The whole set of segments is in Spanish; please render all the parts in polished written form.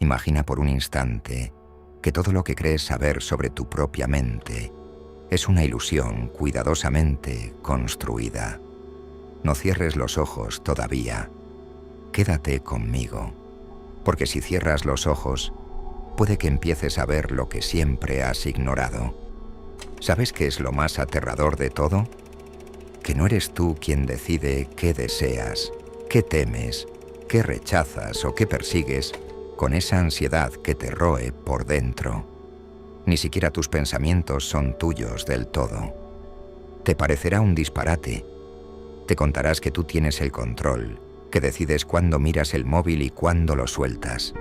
Imagina por un instante que todo lo que crees saber sobre tu propia mente es una ilusión cuidadosamente construida. No cierres los ojos todavía. Quédate conmigo, porque si cierras los ojos, puede que empieces a ver lo que siempre has ignorado. ¿Sabes qué es lo más aterrador de todo? Que no eres tú quien decide qué deseas, qué temes, qué rechazas o qué persigues con esa ansiedad que te roe por dentro. Ni siquiera tus pensamientos son tuyos del todo. Te parecerá un disparate. Te contarás que tú tienes el control, que decides cuándo miras el móvil y cuándo lo sueltas,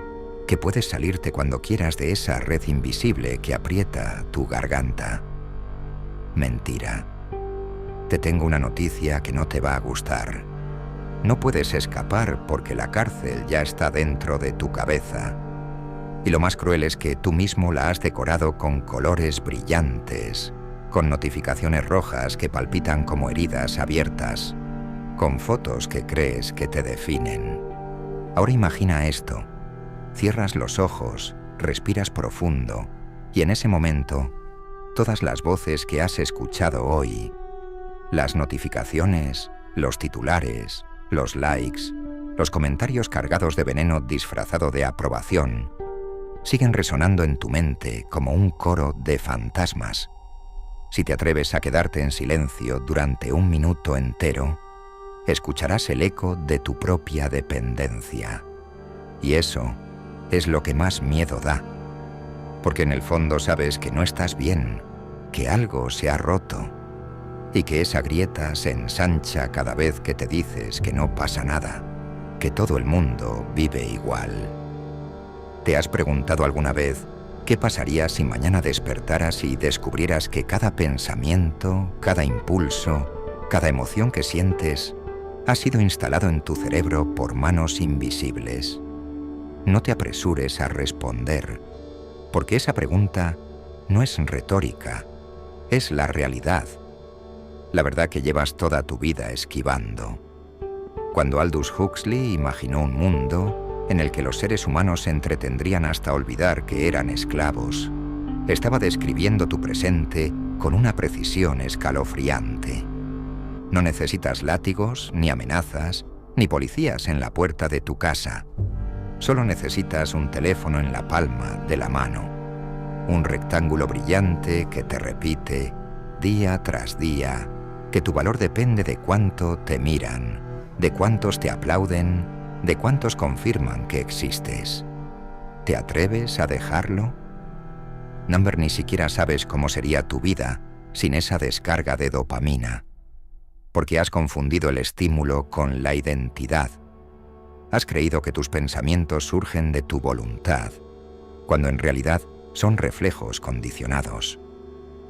que puedes salirte cuando quieras de esa red invisible que aprieta tu garganta. Mentira. Te tengo una noticia que no te va a gustar. No puedes escapar porque la cárcel ya está dentro de tu cabeza. Y lo más cruel es que tú mismo la has decorado con colores brillantes, con notificaciones rojas que palpitan como heridas abiertas, con fotos que crees que te definen. Ahora imagina esto. Cierras los ojos, respiras profundo, y en ese momento, todas las voces que has escuchado hoy, las notificaciones, los titulares, los likes, los comentarios cargados de veneno disfrazado de aprobación, siguen resonando en tu mente como un coro de fantasmas. Si te atreves a quedarte en silencio durante un minuto entero, escucharás el eco de tu propia dependencia. Y eso es lo que más miedo da, porque en el fondo sabes que no estás bien, que algo se ha roto, y que esa grieta se ensancha cada vez que te dices que no pasa nada, que todo el mundo vive igual. ¿Te has preguntado alguna vez qué pasaría si mañana despertaras y descubrieras que cada pensamiento, cada impulso, cada emoción que sientes ha sido instalado en tu cerebro por manos invisibles? No te apresures a responder, porque esa pregunta no es retórica, es la realidad. La verdad que llevas toda tu vida esquivando. Cuando Aldous Huxley imaginó un mundo en el que los seres humanos se entretendrían hasta olvidar que eran esclavos, estaba describiendo tu presente con una precisión escalofriante. No necesitas látigos, ni amenazas, ni policías en la puerta de tu casa. Solo necesitas un teléfono en la palma de la mano, un rectángulo brillante que te repite, día tras día, que tu valor depende de cuánto te miran, de cuántos te aplauden, de cuántos confirman que existes. ¿Te atreves a dejarlo? Number, ni siquiera sabes cómo sería tu vida sin esa descarga de dopamina, porque has confundido el estímulo con la identidad. Has creído que tus pensamientos surgen de tu voluntad, cuando en realidad son reflejos condicionados.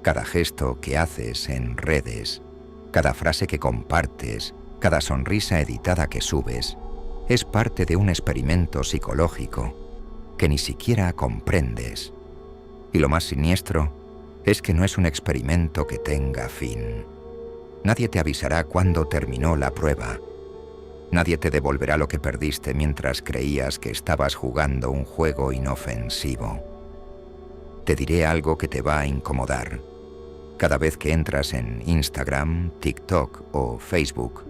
Cada gesto que haces en redes, cada frase que compartes, cada sonrisa editada que subes, es parte de un experimento psicológico que ni siquiera comprendes. Y lo más siniestro es que no es un experimento que tenga fin. Nadie te avisará cuándo terminó la prueba. Nadie te devolverá lo que perdiste mientras creías que estabas jugando un juego inofensivo. Te diré algo que te va a incomodar. Cada vez que entras en Instagram, TikTok o Facebook,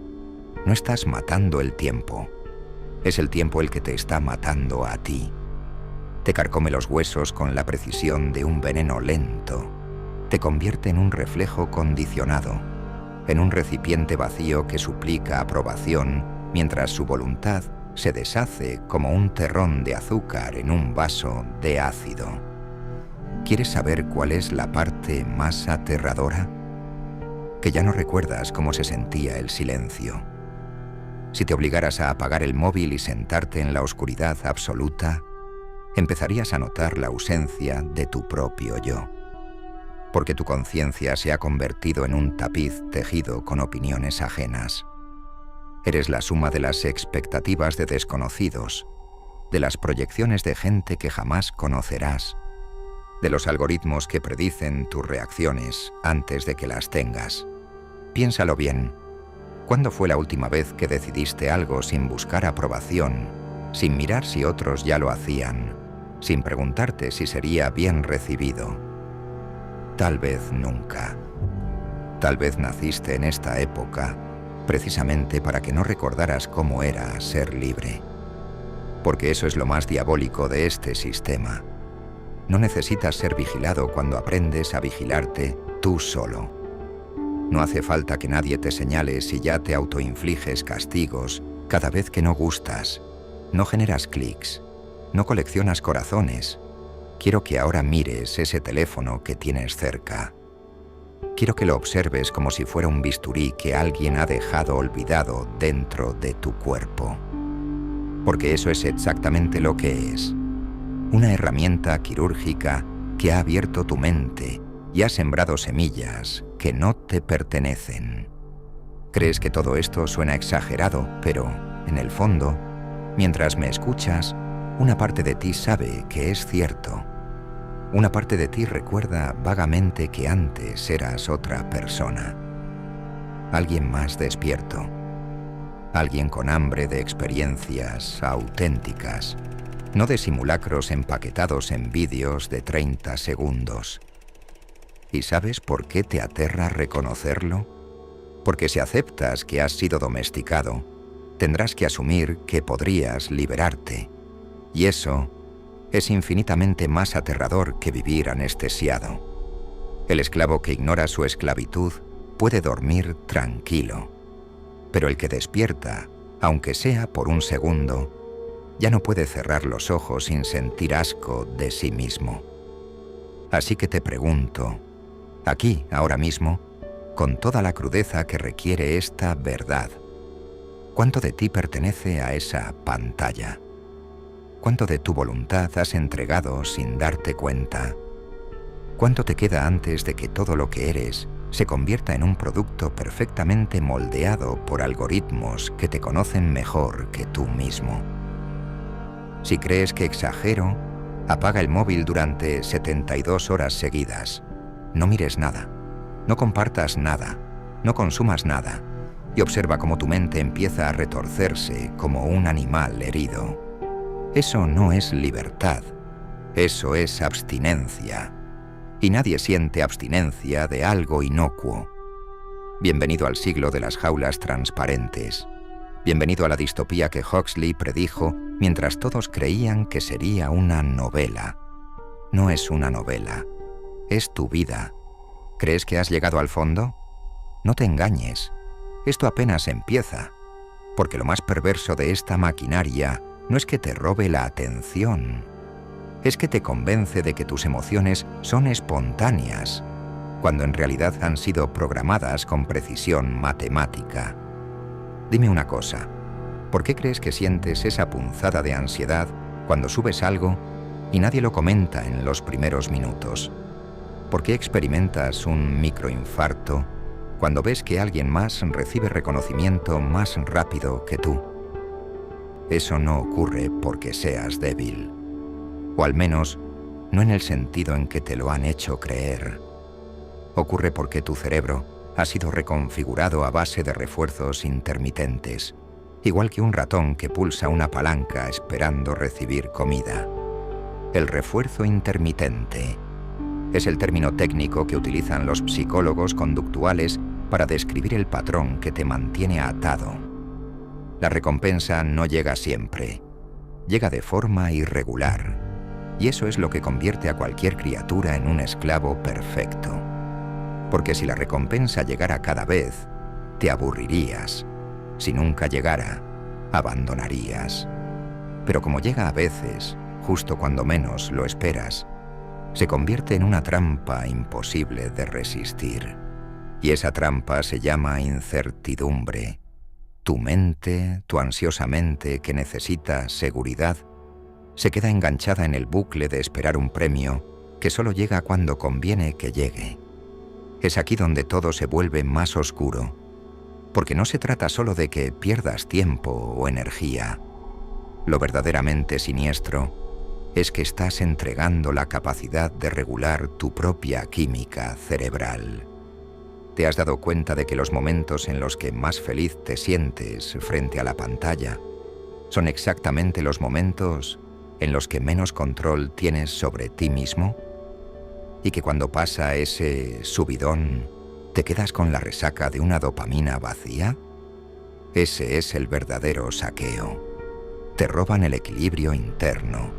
no estás matando el tiempo. Es el tiempo el que te está matando a ti. Te carcome los huesos con la precisión de un veneno lento. Te convierte en un reflejo condicionado, en un recipiente vacío que suplica aprobación mientras su voluntad se deshace como un terrón de azúcar en un vaso de ácido. ¿Quieres saber cuál es la parte más aterradora? Que ya no recuerdas cómo se sentía el silencio. Si te obligaras a apagar el móvil y sentarte en la oscuridad absoluta, empezarías a notar la ausencia de tu propio yo, porque tu conciencia se ha convertido en un tapiz tejido con opiniones ajenas. Eres la suma de las expectativas de desconocidos, de las proyecciones de gente que jamás conocerás, de los algoritmos que predicen tus reacciones antes de que las tengas. Piénsalo bien. ¿Cuándo fue la última vez que decidiste algo sin buscar aprobación, sin mirar si otros ya lo hacían, sin preguntarte si sería bien recibido. Tal vez nunca. Tal vez naciste en esta época precisamente para que no recordaras cómo era ser libre. Porque eso es lo más diabólico de este sistema. No necesitas ser vigilado cuando aprendes a vigilarte tú solo. No hace falta que nadie te señale si ya te autoinfliges castigos cada vez que no gustas. No generas clics. No coleccionas corazones. Quiero que ahora mires ese teléfono que tienes cerca. Quiero que lo observes como si fuera un bisturí que alguien ha dejado olvidado dentro de tu cuerpo. Porque eso es exactamente lo que es. Una herramienta quirúrgica que ha abierto tu mente y ha sembrado semillas que no te pertenecen. Crees que todo esto suena exagerado, pero, en el fondo, mientras me escuchas, una parte de ti sabe que es cierto. Una parte de ti recuerda vagamente que antes eras otra persona. Alguien más despierto. Alguien con hambre de experiencias auténticas, no de simulacros empaquetados en vídeos de 30 segundos. ¿Y sabes por qué te aterra reconocerlo? Porque si aceptas que has sido domesticado, tendrás que asumir que podrías liberarte. Y eso es infinitamente más aterrador que vivir anestesiado. El esclavo que ignora su esclavitud puede dormir tranquilo. Pero el que despierta, aunque sea por un segundo, ya no puede cerrar los ojos sin sentir asco de sí mismo. Así que te pregunto, aquí, ahora mismo, con toda la crudeza que requiere esta verdad, ¿cuánto de ti pertenece a esa pantalla? ¿Cuánto de tu voluntad has entregado sin darte cuenta? ¿Cuánto te queda antes de que todo lo que eres se convierta en un producto perfectamente moldeado por algoritmos que te conocen mejor que tú mismo? Si crees que exagero, apaga el móvil durante 72 horas seguidas. No mires nada, no compartas nada, no consumas nada, y observa cómo tu mente empieza a retorcerse como un animal herido. Eso no es libertad, eso es abstinencia. Y nadie siente abstinencia de algo inocuo. Bienvenido al siglo de las jaulas transparentes. Bienvenido a la distopía que Huxley predijo mientras todos creían que sería una novela. No es una novela, es tu vida. ¿Crees que has llegado al fondo? No te engañes, esto apenas empieza, porque lo más perverso de esta maquinaria no es que te robe la atención, es que te convence de que tus emociones son espontáneas, cuando en realidad han sido programadas con precisión matemática. Dime una cosa, ¿por qué crees que sientes esa punzada de ansiedad cuando subes algo y nadie lo comenta en los primeros minutos? ¿Por qué experimentas un microinfarto cuando ves que alguien más recibe reconocimiento más rápido que tú? Eso no ocurre porque seas débil, o al menos no en el sentido en que te lo han hecho creer. Ocurre porque tu cerebro ha sido reconfigurado a base de refuerzos intermitentes, igual que un ratón que pulsa una palanca esperando recibir comida. El refuerzo intermitente es el término técnico que utilizan los psicólogos conductuales para describir el patrón que te mantiene atado. La recompensa no llega siempre, llega de forma irregular, y eso es lo que convierte a cualquier criatura en un esclavo perfecto. Porque si la recompensa llegara cada vez, te aburrirías. Si nunca llegara, abandonarías. Pero como llega a veces, justo cuando menos lo esperas, se convierte en una trampa imposible de resistir. Y esa trampa se llama incertidumbre. Tu mente, tu ansiosa mente que necesita seguridad, se queda enganchada en el bucle de esperar un premio que solo llega cuando conviene que llegue. Es aquí donde todo se vuelve más oscuro, porque no se trata solo de que pierdas tiempo o energía. Lo verdaderamente siniestro es que estás entregando la capacidad de regular tu propia química cerebral. ¿Te has dado cuenta de que los momentos en los que más feliz te sientes frente a la pantalla son exactamente los momentos en los que menos control tienes sobre ti mismo? Y que cuando pasa ese subidón, ¿te quedas con la resaca de una dopamina vacía? Ese es el verdadero saqueo. Te roban el equilibrio interno,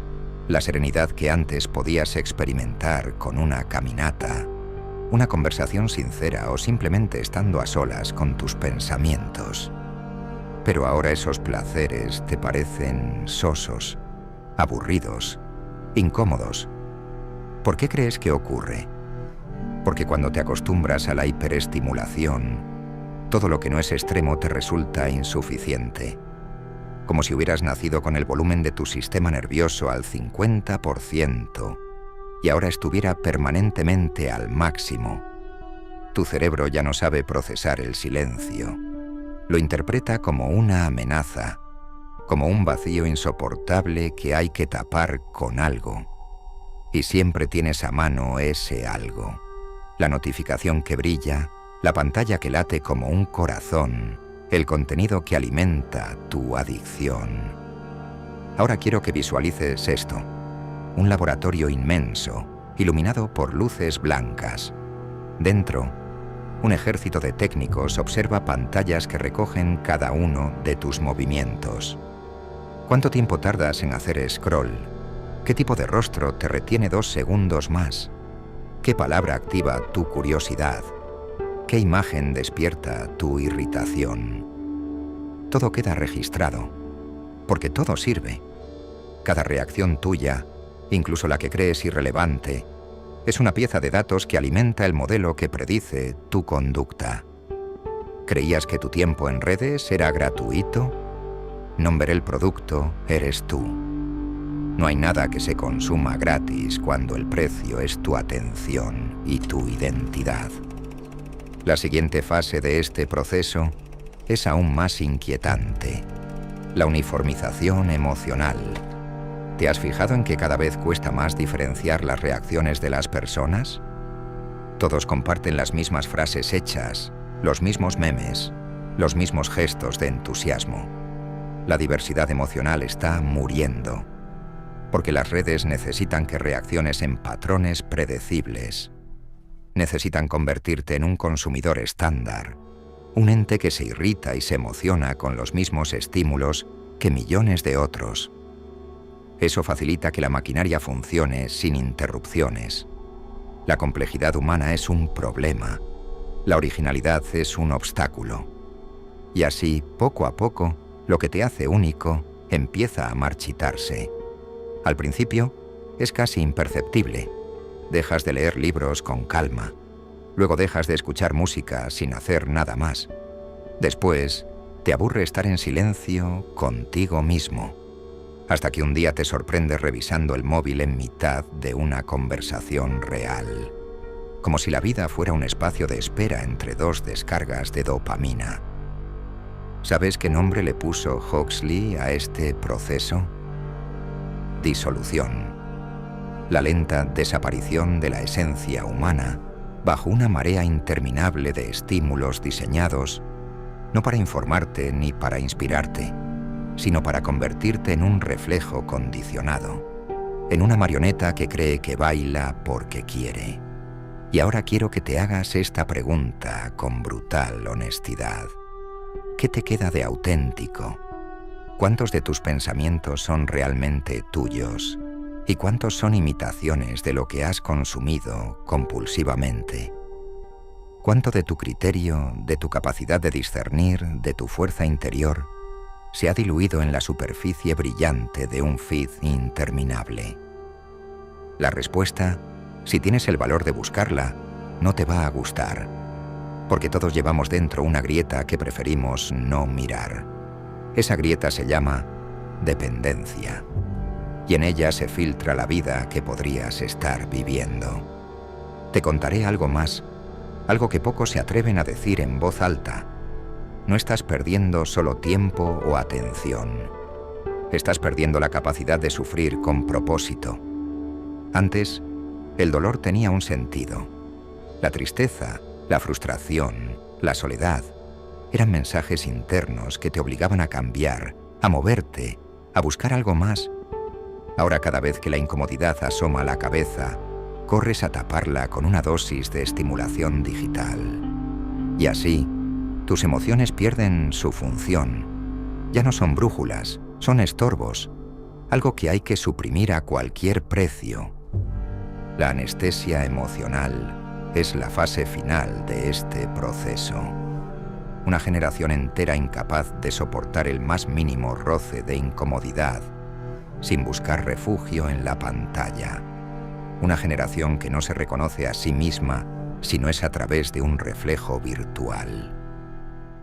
la serenidad que antes podías experimentar con una caminata, una conversación sincera o simplemente estando a solas con tus pensamientos. Pero ahora esos placeres te parecen sosos, aburridos, incómodos. ¿Por qué crees que ocurre? Porque cuando te acostumbras a la hiperestimulación, todo lo que no es extremo te resulta insuficiente. Como si hubieras nacido con el volumen de tu sistema nervioso al 50% y ahora estuviera permanentemente al máximo. Tu cerebro ya no sabe procesar el silencio. Lo interpreta como una amenaza, como un vacío insoportable que hay que tapar con algo. Y siempre tienes a mano ese algo. La notificación que brilla, la pantalla que late como un corazón, el contenido que alimenta tu adicción. Ahora quiero que visualices esto. Un laboratorio inmenso, iluminado por luces blancas. Dentro, un ejército de técnicos observa pantallas que recogen cada uno de tus movimientos. ¿Cuánto tiempo tardas en hacer scroll? ¿Qué tipo de rostro te retiene 2 segundos más? ¿Qué palabra activa tu curiosidad? ¿Qué imagen despierta tu irritación? Todo queda registrado, porque todo sirve. Cada reacción tuya, incluso la que crees irrelevante, es una pieza de datos que alimenta el modelo que predice tu conducta. ¿Creías que tu tiempo en redes era gratuito? No ver el producto eres tú. No hay nada que se consuma gratis cuando el precio es tu atención y tu identidad. La siguiente fase de este proceso es aún más inquietante: la uniformización emocional. ¿Te has fijado en que cada vez cuesta más diferenciar las reacciones de las personas? Todos comparten las mismas frases hechas, los mismos memes, los mismos gestos de entusiasmo. La diversidad emocional está muriendo, porque las redes necesitan que reacciones en patrones predecibles. Necesitan convertirte en un consumidor estándar, un ente que se irrita y se emociona con los mismos estímulos que millones de otros. Eso facilita que la maquinaria funcione sin interrupciones. La complejidad humana es un problema. La originalidad es un obstáculo. Y así, poco a poco, lo que te hace único empieza a marchitarse. Al principio, es casi imperceptible. Dejas de leer libros con calma. Luego dejas de escuchar música sin hacer nada más. Después, te aburre estar en silencio contigo mismo. Hasta que un día te sorprendes revisando el móvil en mitad de una conversación real. Como si la vida fuera un espacio de espera entre 2 descargas de dopamina. ¿Sabes qué nombre le puso Huxley a este proceso? Disolución. La lenta desaparición de la esencia humana bajo una marea interminable de estímulos diseñados no para informarte ni para inspirarte, sino para convertirte en un reflejo condicionado, en una marioneta que cree que baila porque quiere. Y ahora quiero que te hagas esta pregunta con brutal honestidad. ¿Qué te queda de auténtico? ¿Cuántos de tus pensamientos son realmente tuyos? ¿Y cuántos son imitaciones de lo que has consumido compulsivamente? ¿Cuánto de tu criterio, de tu capacidad de discernir, de tu fuerza interior, se ha diluido en la superficie brillante de un feed interminable? La respuesta, si tienes el valor de buscarla, no te va a gustar, porque todos llevamos dentro una grieta que preferimos no mirar. Esa grieta se llama dependencia, y en ella se filtra la vida que podrías estar viviendo. Te contaré algo más, algo que pocos se atreven a decir en voz alta. No estás perdiendo solo tiempo o atención. Estás perdiendo la capacidad de sufrir con propósito. Antes, el dolor tenía un sentido. La tristeza, la frustración, la soledad, eran mensajes internos que te obligaban a cambiar, a moverte, a buscar algo más. Ahora cada vez que la incomodidad asoma a la cabeza, corres a taparla con una dosis de estimulación digital. Y así, tus emociones pierden su función. Ya no son brújulas, son estorbos, algo que hay que suprimir a cualquier precio. La anestesia emocional es la fase final de este proceso. Una generación entera incapaz de soportar el más mínimo roce de incomodidad, sin buscar refugio en la pantalla. Una generación que no se reconoce a sí misma si no es a través de un reflejo virtual.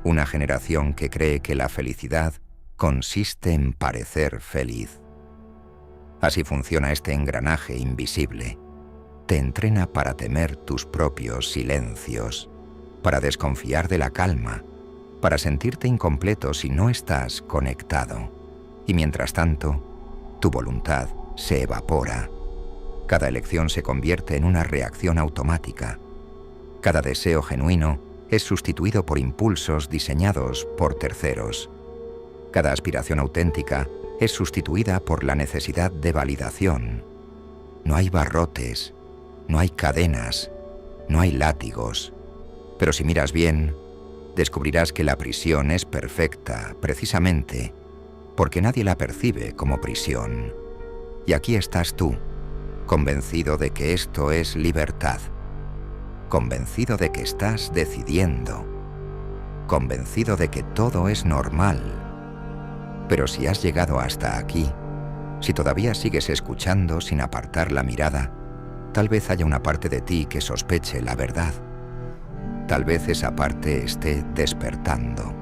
Una generación que cree que la felicidad consiste en parecer feliz. Así funciona este engranaje invisible. Te entrena para temer tus propios silencios, para desconfiar de la calma, para sentirte incompleto si no estás conectado. Y mientras tanto, tu voluntad se evapora. Cada elección se convierte en una reacción automática. Cada deseo genuino es sustituido por impulsos diseñados por terceros. Cada aspiración auténtica es sustituida por la necesidad de validación. No hay barrotes, no hay cadenas, no hay látigos. Pero si miras bien, descubrirás que la prisión es perfecta, precisamente, porque nadie la percibe como prisión. Y aquí estás tú, convencido de que esto es libertad, convencido de que estás decidiendo, convencido de que todo es normal. Pero si has llegado hasta aquí, si todavía sigues escuchando sin apartar la mirada, tal vez haya una parte de ti que sospeche la verdad. Tal vez esa parte esté despertando.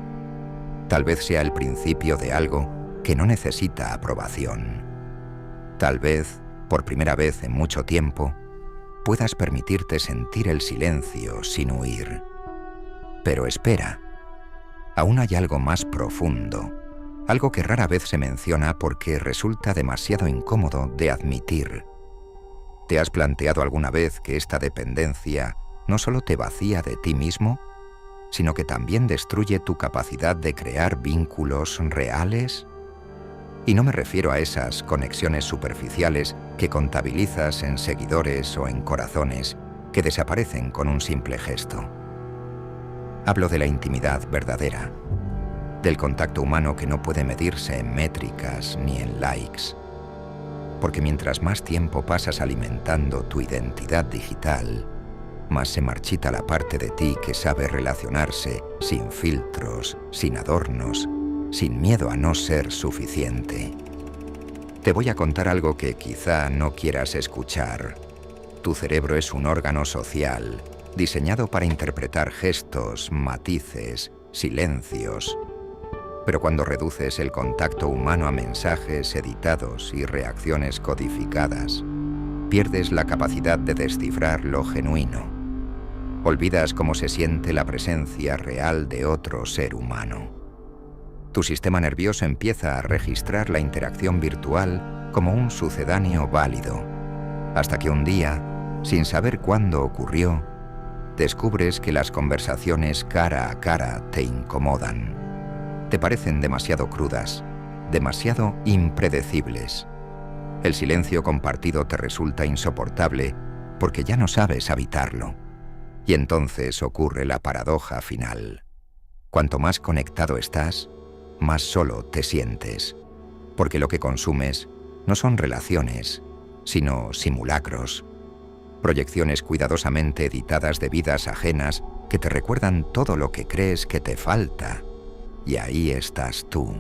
Tal vez sea el principio de algo que no necesita aprobación. Tal vez, por primera vez en mucho tiempo, puedas permitirte sentir el silencio sin huir. Pero espera, aún hay algo más profundo, algo que rara vez se menciona porque resulta demasiado incómodo de admitir. ¿Te has planteado alguna vez que esta dependencia no solo te vacía de ti mismo, sino que también destruye tu capacidad de crear vínculos reales? Y no me refiero a esas conexiones superficiales que contabilizas en seguidores o en corazones que desaparecen con un simple gesto. Hablo de la intimidad verdadera, del contacto humano que no puede medirse en métricas ni en likes. Porque mientras más tiempo pasas alimentando tu identidad digital, más se marchita la parte de ti que sabe relacionarse sin filtros, sin adornos, sin miedo a no ser suficiente. Te voy a contar algo que quizá no quieras escuchar. Tu cerebro es un órgano social, diseñado para interpretar gestos, matices, silencios. Pero cuando reduces el contacto humano a mensajes editados y reacciones codificadas, pierdes la capacidad de descifrar lo genuino. Olvidas cómo se siente la presencia real de otro ser humano. Tu sistema nervioso empieza a registrar la interacción virtual como un sucedáneo válido, hasta que un día, sin saber cuándo ocurrió, descubres que las conversaciones cara a cara te incomodan. Te parecen demasiado crudas, demasiado impredecibles. El silencio compartido te resulta insoportable porque ya no sabes habitarlo. Y entonces ocurre la paradoja final. Cuanto más conectado estás, más solo te sientes, porque lo que consumes no son relaciones, sino simulacros, proyecciones cuidadosamente editadas de vidas ajenas que te recuerdan todo lo que crees que te falta. Y ahí estás tú,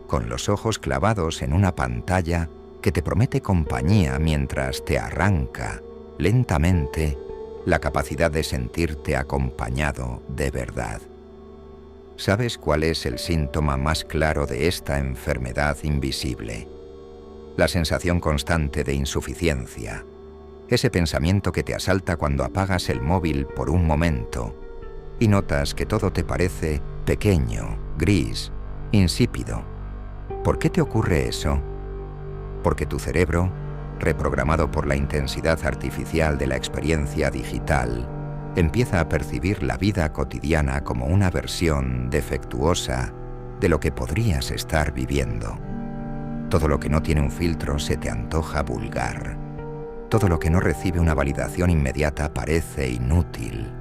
con los ojos clavados en una pantalla que te promete compañía mientras te arranca, lentamente, la capacidad de sentirte acompañado de verdad. ¿Sabes cuál es el síntoma más claro de esta enfermedad invisible? La sensación constante de insuficiencia. Ese pensamiento que te asalta cuando apagas el móvil por un momento y notas que todo te parece pequeño, gris, insípido. ¿Por qué te ocurre eso? Porque tu cerebro, reprogramado por la intensidad artificial de la experiencia digital, empieza a percibir la vida cotidiana como una versión defectuosa de lo que podrías estar viviendo. Todo lo que no tiene un filtro se te antoja vulgar. Todo lo que no recibe una validación inmediata parece inútil.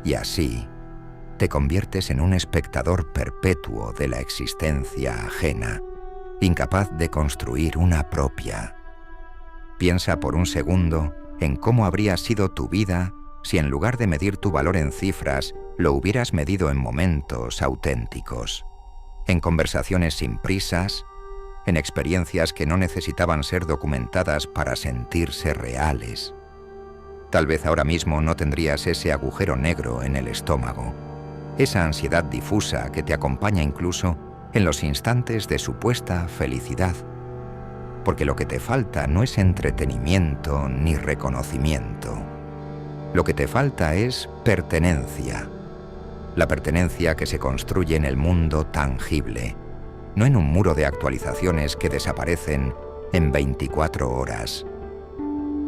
Y así, te conviertes en un espectador perpetuo de la existencia ajena, incapaz de construir una propia. Piensa por un segundo en cómo habría sido tu vida si en lugar de medir tu valor en cifras, lo hubieras medido en momentos auténticos, en conversaciones sin prisas, en experiencias que no necesitaban ser documentadas para sentirse reales. Tal vez ahora mismo no tendrías ese agujero negro en el estómago, esa ansiedad difusa que te acompaña incluso en los instantes de supuesta felicidad, porque lo que te falta no es entretenimiento ni reconocimiento. Lo que te falta es pertenencia, la pertenencia que se construye en el mundo tangible, no en un muro de actualizaciones que desaparecen en 24 horas.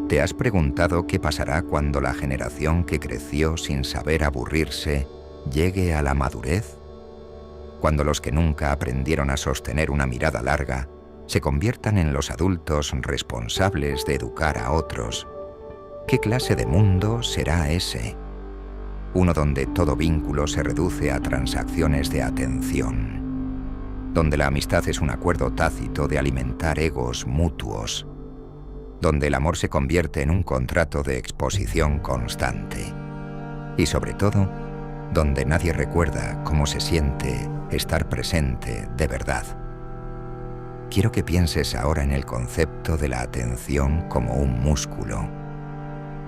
¿Te has preguntado qué pasará cuando la generación que creció sin saber aburrirse llegue a la madurez? Cuando los que nunca aprendieron a sostener una mirada larga se conviertan en los adultos responsables de educar a otros. ¿Qué clase de mundo será ese? Uno donde todo vínculo se reduce a transacciones de atención, donde la amistad es un acuerdo tácito de alimentar egos mutuos, donde el amor se convierte en un contrato de exposición constante y, sobre todo, donde nadie recuerda cómo se siente estar presente de verdad. Quiero que pienses ahora en el concepto de la atención como un músculo,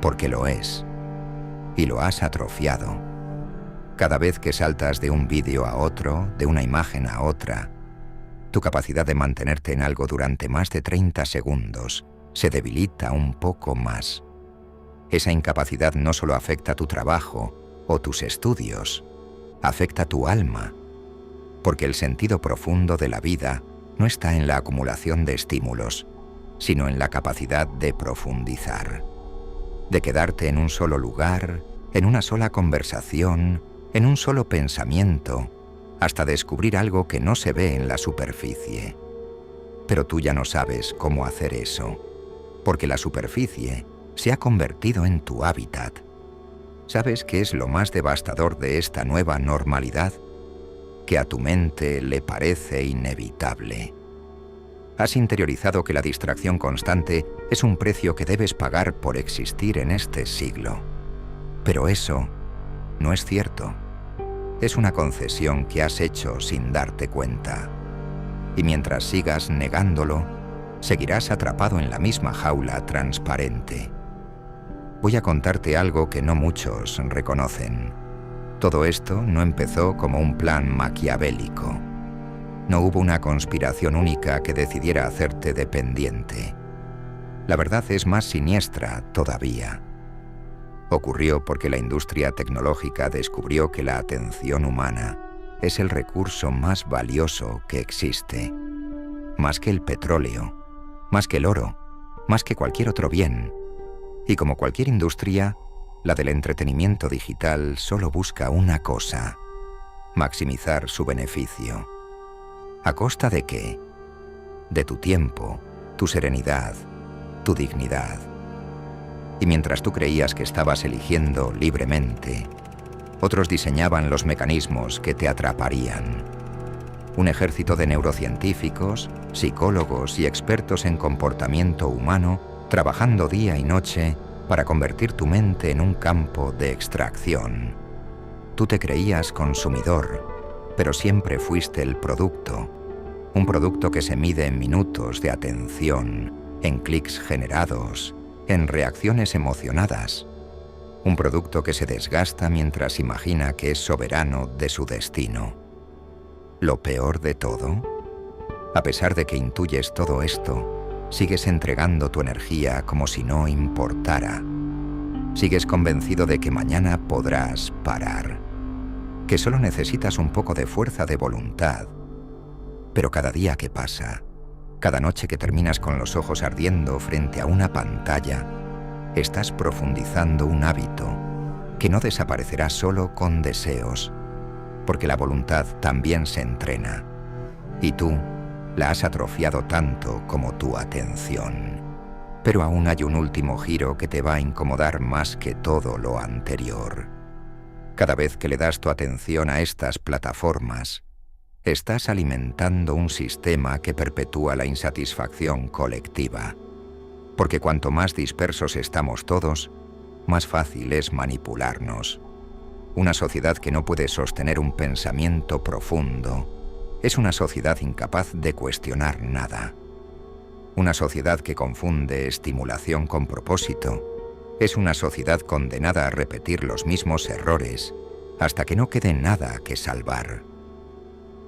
porque lo es, y lo has atrofiado. Cada vez que saltas de un vídeo a otro, de una imagen a otra, tu capacidad de mantenerte en algo durante más de 30 segundos se debilita un poco más. Esa incapacidad no solo afecta tu trabajo o tus estudios, afecta tu alma, porque el sentido profundo de la vida no está en la acumulación de estímulos, sino en la capacidad de profundizar, de quedarte en un solo lugar, en una sola conversación, en un solo pensamiento, hasta descubrir algo que no se ve en la superficie. Pero tú ya no sabes cómo hacer eso, porque la superficie se ha convertido en tu hábitat. ¿Sabes qué es lo más devastador de esta nueva normalidad? Que a tu mente le parece inevitable. Has interiorizado que la distracción constante es un precio que debes pagar por existir en este siglo. Pero eso no es cierto. Es una concesión que has hecho sin darte cuenta. Y mientras sigas negándolo, seguirás atrapado en la misma jaula transparente. Voy a contarte algo que no muchos reconocen. Todo esto no empezó como un plan maquiavélico. No hubo una conspiración única que decidiera hacerte dependiente. La verdad es más siniestra todavía. Ocurrió porque la industria tecnológica descubrió que la atención humana es el recurso más valioso que existe. Más que el petróleo, más que el oro, más que cualquier otro bien. Y como cualquier industria, la del entretenimiento digital solo busca una cosa: maximizar su beneficio. ¿A costa de qué? De tu tiempo, tu serenidad, tu dignidad. Y mientras tú creías que estabas eligiendo libremente, otros diseñaban los mecanismos que te atraparían. Un ejército de neurocientíficos, psicólogos y expertos en comportamiento humano trabajando día y noche para convertir tu mente en un campo de extracción. Tú te creías consumidor, pero siempre fuiste el producto. Un producto que se mide en minutos de atención, en clics generados, en reacciones emocionadas. Un producto que se desgasta mientras imagina que es soberano de su destino. Lo peor de todo, a pesar de que intuyes todo esto, sigues entregando tu energía como si no importara. Sigues convencido de que mañana podrás parar, que solo necesitas un poco de fuerza de voluntad. Pero cada día que pasa, cada noche que terminas con los ojos ardiendo frente a una pantalla, estás profundizando un hábito que no desaparecerá solo con deseos, porque la voluntad también se entrena. Y tú La has atrofiado tanto como tu atención. Pero aún hay un último giro que te va a incomodar más que todo lo anterior. Cada vez que le das tu atención a estas plataformas, estás alimentando un sistema que perpetúa la insatisfacción colectiva. Porque cuanto más dispersos estamos todos, más fácil es manipularnos. Una sociedad que no puede sostener un pensamiento profundo es una sociedad incapaz de cuestionar nada. Una sociedad que confunde estimulación con propósito es una sociedad condenada a repetir los mismos errores hasta que no quede nada que salvar.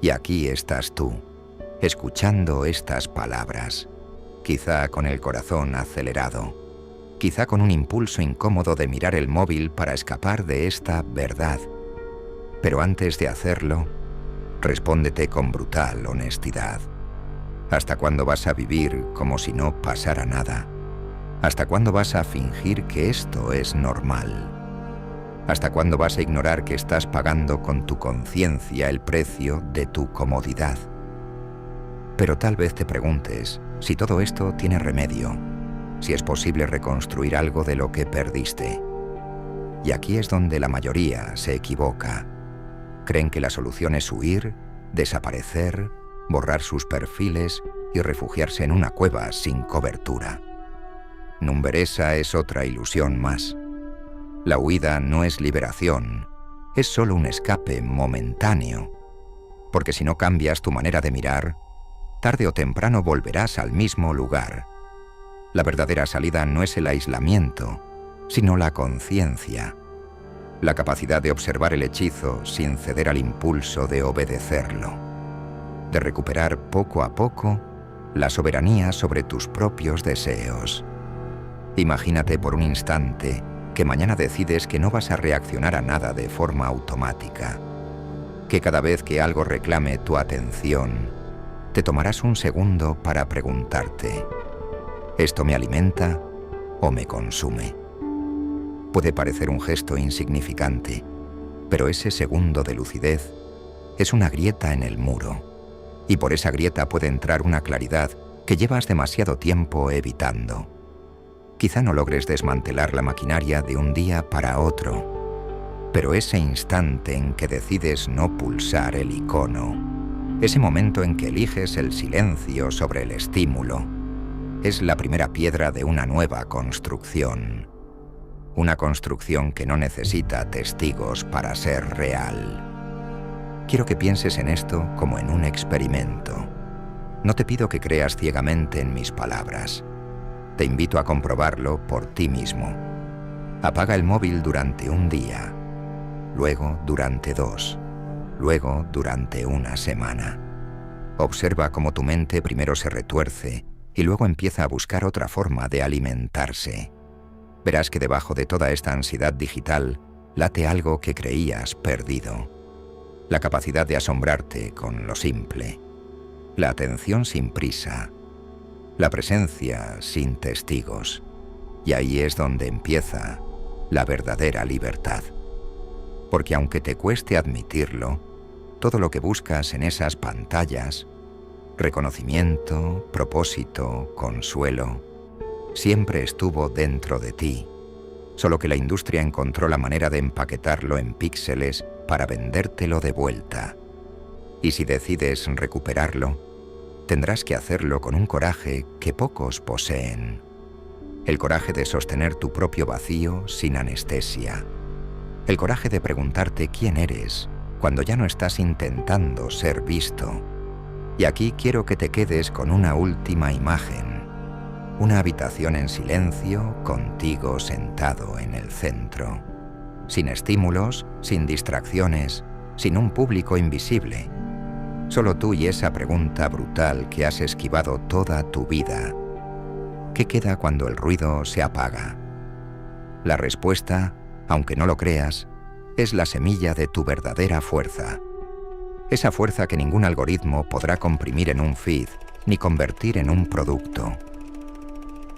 Y aquí estás tú, escuchando estas palabras, quizá con el corazón acelerado, quizá con un impulso incómodo de mirar el móvil para escapar de esta verdad. Pero antes de hacerlo, respóndete con brutal honestidad. ¿Hasta cuándo vas a vivir como si no pasara nada? ¿Hasta cuándo vas a fingir que esto es normal? ¿Hasta cuándo vas a ignorar que estás pagando con tu conciencia el precio de tu comodidad? Pero tal vez te preguntes si todo esto tiene remedio, si es posible reconstruir algo de lo que perdiste. Y aquí es donde la mayoría se equivoca. Creen que la solución es huir, desaparecer, borrar sus perfiles y refugiarse en una cueva sin cobertura. Numberesa es otra ilusión más. La huida no es liberación, es solo un escape momentáneo. Porque si no cambias tu manera de mirar, tarde o temprano volverás al mismo lugar. La verdadera salida no es el aislamiento, sino la conciencia. La capacidad de observar el hechizo sin ceder al impulso de obedecerlo. De recuperar poco a poco la soberanía sobre tus propios deseos. Imagínate por un instante que mañana decides que no vas a reaccionar a nada de forma automática, que cada vez que algo reclame tu atención, te tomarás un segundo para preguntarte, ¿esto me alimenta o me consume? Puede parecer un gesto insignificante, pero ese segundo de lucidez es una grieta en el muro. Y por esa grieta puede entrar una claridad que llevas demasiado tiempo evitando. Quizá no logres desmantelar la maquinaria de un día para otro, pero ese instante en que decides no pulsar el icono, ese momento en que eliges el silencio sobre el estímulo, es la primera piedra de una nueva construcción. Una construcción que no necesita testigos para ser real. Quiero que pienses en esto como en un experimento. No te pido que creas ciegamente en mis palabras. Te invito a comprobarlo por ti mismo. Apaga el móvil durante un día, luego durante 2, luego durante una semana. Observa cómo tu mente primero se retuerce y luego empieza a buscar otra forma de alimentarse. Verás que debajo de toda esta ansiedad digital late algo que creías perdido. La capacidad de asombrarte con lo simple, la atención sin prisa, la presencia sin testigos. Y ahí es donde empieza la verdadera libertad. Porque aunque te cueste admitirlo, todo lo que buscas en esas pantallas, reconocimiento, propósito, consuelo, siempre estuvo dentro de ti, solo que la industria encontró la manera de empaquetarlo en píxeles para vendértelo de vuelta. Y si decides recuperarlo, tendrás que hacerlo con un coraje que pocos poseen. El coraje de sostener tu propio vacío sin anestesia. El coraje de preguntarte quién eres cuando ya no estás intentando ser visto. Y aquí quiero que te quedes con una última imagen. Una habitación en silencio, contigo sentado en el centro. Sin estímulos, sin distracciones, sin un público invisible. Solo tú y esa pregunta brutal que has esquivado toda tu vida. ¿Qué queda cuando el ruido se apaga? La respuesta, aunque no lo creas, es la semilla de tu verdadera fuerza. Esa fuerza que ningún algoritmo podrá comprimir en un feed ni convertir en un producto.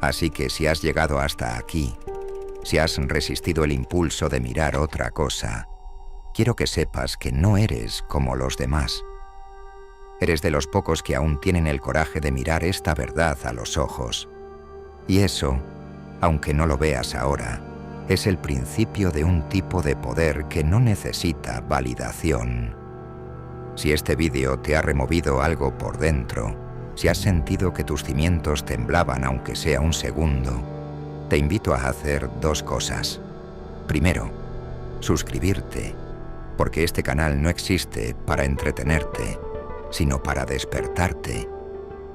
Así que si has llegado hasta aquí, si has resistido el impulso de mirar otra cosa, quiero que sepas que no eres como los demás. Eres de los pocos que aún tienen el coraje de mirar esta verdad a los ojos. Y eso, aunque no lo veas ahora, es el principio de un tipo de poder que no necesita validación. Si este vídeo te ha removido algo por dentro, si has sentido que tus cimientos temblaban aunque sea un segundo, te invito a hacer dos cosas. Primero, suscribirte, porque este canal no existe para entretenerte, sino para despertarte.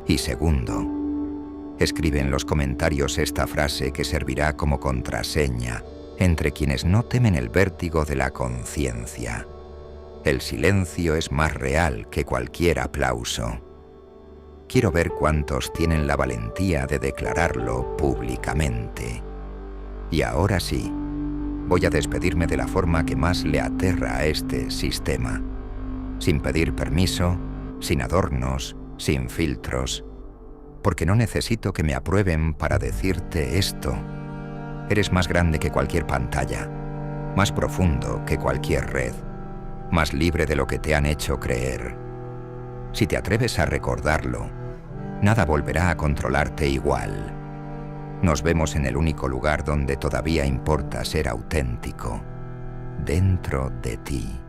Y segundo, escribe en los comentarios esta frase que servirá como contraseña entre quienes no temen el vértigo de la conciencia. El silencio es más real que cualquier aplauso. Quiero ver cuántos tienen la valentía de declararlo públicamente. Y ahora sí, voy a despedirme de la forma que más le aterra a este sistema. Sin pedir permiso, sin adornos, sin filtros. Porque no necesito que me aprueben para decirte esto. Eres más grande que cualquier pantalla, más profundo que cualquier red, más libre de lo que te han hecho creer. Si te atreves a recordarlo, nada volverá a controlarte igual. Nos vemos en el único lugar donde todavía importa ser auténtico, dentro de ti.